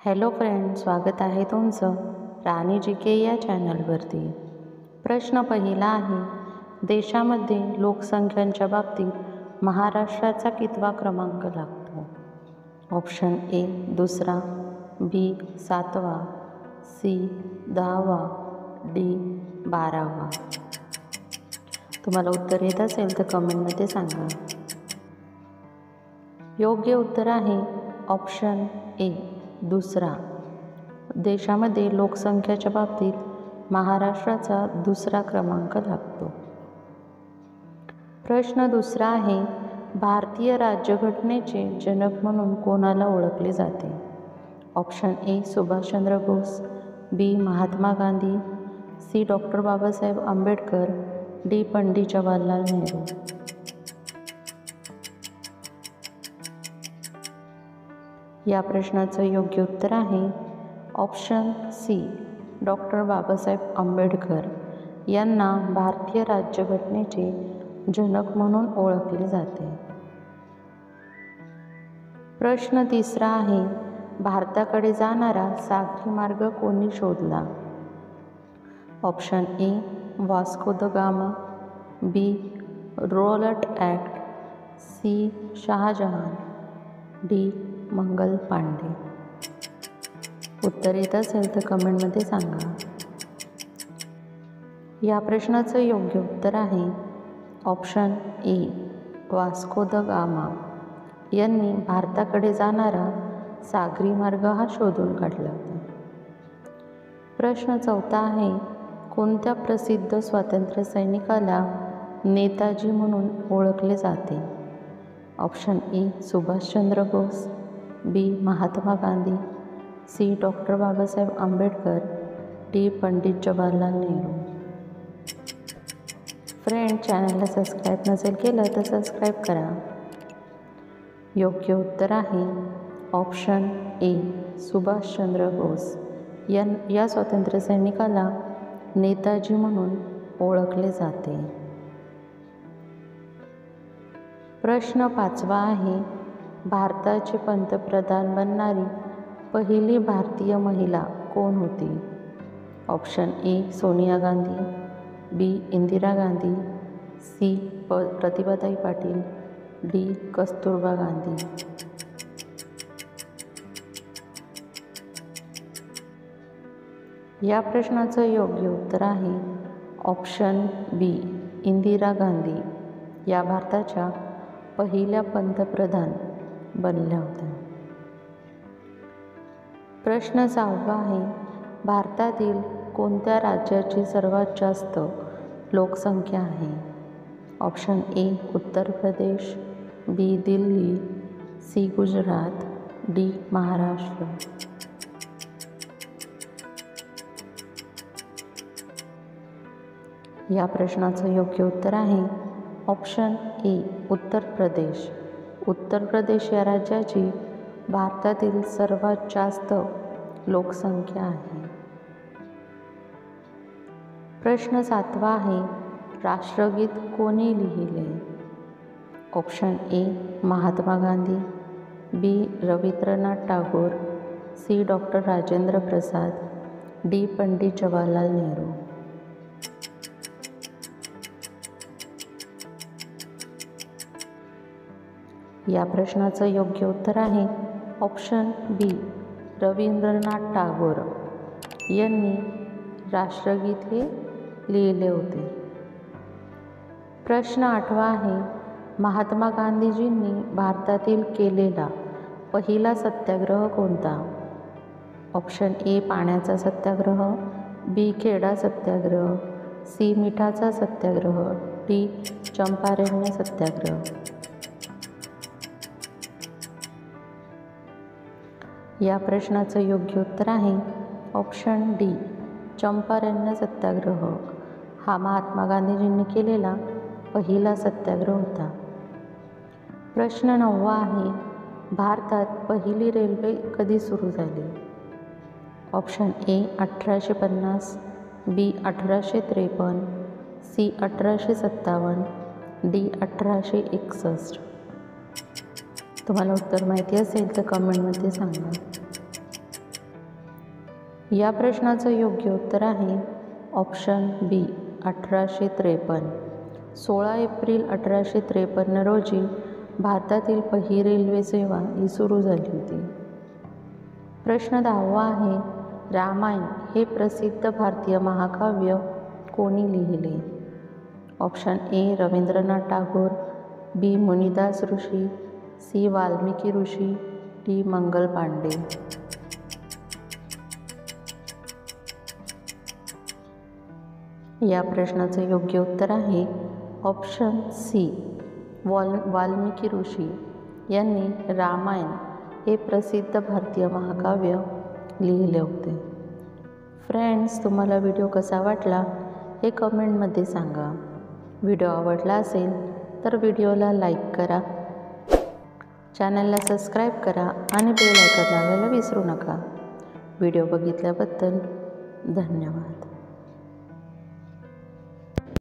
Hello friend, स्वागत आहे तुमचं राणी जी के या चॅनलवरती। प्रश्न पहिला आहे, देशामध्ये लोकसंख्यांच्या बाबतीत महाराष्ट्राचा कितवा क्रमांक लागतो? ऑप्शन ए दुसरा, बी 7वा, सी 10वा, डी 12वा। तुम्हाला उत्तर येत असेल तर कमेंटमध्ये सांगा। योग्य उत्तर आहे ऑप्शन ए दुसरा। देशामध्ये लोकसंख्येच्या बाबतीत महाराष्ट्राचा दुसरा क्रमांक लागतो। प्रश्न दुसरा आहे, भारतीय राज्यघटनेचे जनक म्हणून कोणाला ओळखले जाते? Option A Subhashchandra Bose, B Mahatma Gandhi, C doctor Babasaheb Ambedkar, D Pandit Jawaharlal Nehru. या प्रश्नाचं योग्य उत्तर आहे option C doctor Babasaheb Ambedkar यांना भारतीय राज्यघटनेचे जनक म्हणून ओळखले जाते। प्रश्न तिसरा आहे, भारताकडे जाणारा सागरी मार्ग कोणी शोधला? Option A Vasco da Gama, B Robert ॲक्ट, सी शहाजहान, डी मंगल पांडे। उत्तर येत असेल तर कमेंटमध्ये सांगा। या प्रश्नाचं योग्य उत्तर आहे option A Vasco da gamma यांनी भारताकडे जाणारा सागरी मार्ग हा शोधून काढला होता। प्रश्न चौथा आहे, कोणत्या प्रसिद्ध स्वातंत्र्य सैनिकाला नेताजी म्हणून ओळखले जाते? Option A Subhashchandra Bose, B Mahatma Gandhi, C doctor Babasaheb Ambedkar, D Pandit Jawaharlal Nehru. Friend, चॅनलला सबस्क्राईब नसेल केलं तर सबस्क्राईब करा। योग्य उत्तर आहे ऑप्शन ए सुभाषचंद्र बोस या स्वातंत्र्य सैनिकाला नेताजी म्हणून ओळखले जाते। प्रश्न पाचवा आहे, भारताचे पंतप्रधान बनणारी पहिली भारतीय महिला कोण होती? Option A Sonia Gandhi, B Indira Gandhi, C Pratibhatai Patil, D Kasturba Gandhi. या प्रश्नाचं योग्य उत्तर आहे ऑप्शन बी इंदिरा गांधी या भारताच्या पहिल्या पंतप्रधान बनल्या होत्या। प्रश्न 6वा आहे, भारतातील कोणत्या राज्याची सर्वात जास्त लोकसंख्या आहे? Option A Uttar Pradesh, B Delhi, C Gujarat, D Maharashtra. या प्रश्नाचं योग्य उत्तर आहे ऑप्शन ए उत्तर प्रदेश। उत्तर प्रदेश या राज्याची भारतातील सर्वात जास्त लोकसंख्या आहे। प्रश्न 7वा आहे, राष्ट्रगीत कोणी लिहिले? Option A Mahatma Gandhi, B Rabindranath Tagore, C doctor Rajendra Prasad, D Pandit Jawaharlal Nehru. या प्रश्नाचं योग्य उत्तर आहे ऑप्शन बी रवींद्रनाथ टागोर यांनी राष्ट्रगीत हे लिहिले होते। प्रश्न 8वा आहे, महात्मा गांधीजींनी भारतातील केलेला पहिला सत्याग्रह कोणता? ऑप्शन ए पाण्याचा सत्याग्रह, बी खेडा सत्याग्रह, सी मिठाचा सत्याग्रह, डी चंपारण्य सत्याग्रह। या प्रश्नाचं योग्य उत्तर आहे ऑप्शन डी चंपारण्य सत्याग्रह हा महात्मा गांधीजींनी केलेला पहिला सत्याग्रह होता। प्रश्न 9वा आहे, भारतात पहिली रेल्वे कधी सुरू झाली? Option A 1850, B 1853, C 1857, D 1861। तुम्हाला उत्तर माहिती असेल तर कमेंटमध्ये सांगा। या प्रश्नाचं योग्य उत्तर आहे ऑप्शन बी 1853. 16 एप्रिल 1853 रोजी भारतातील पहिली रेल्वे सेवा ही सुरू झाली होती. प्रश्न 10वा आहे, रामायण हे प्रसिद्ध भारतीय महाकाव्य कोणी लिहिले? Option A Rabindranath Tagore, B Munidas Rishi, C Valmiki Rishi, D Mangal Pandey. या प्रश्नाचे योग्य उत्तर आहे ऑप्शन सी वाल्मिकी ऋषी यांनी रामायण हे प्रसिद्ध भारतीय महाकाव्य लिहिले होते. फ्रेंड्स, तुम्हाला व्हिडिओ कसा वाटला हे कमेंटमध्ये सांगा. व्हिडिओ आवडला असेल तर व्हिडिओला लाईक करा, चॅनलला सबस्क्राईब करा आणि बेल आयकॉन दाबायला विसरू नका. व्हिडिओ बघितल्याबद्दल धन्यवाद.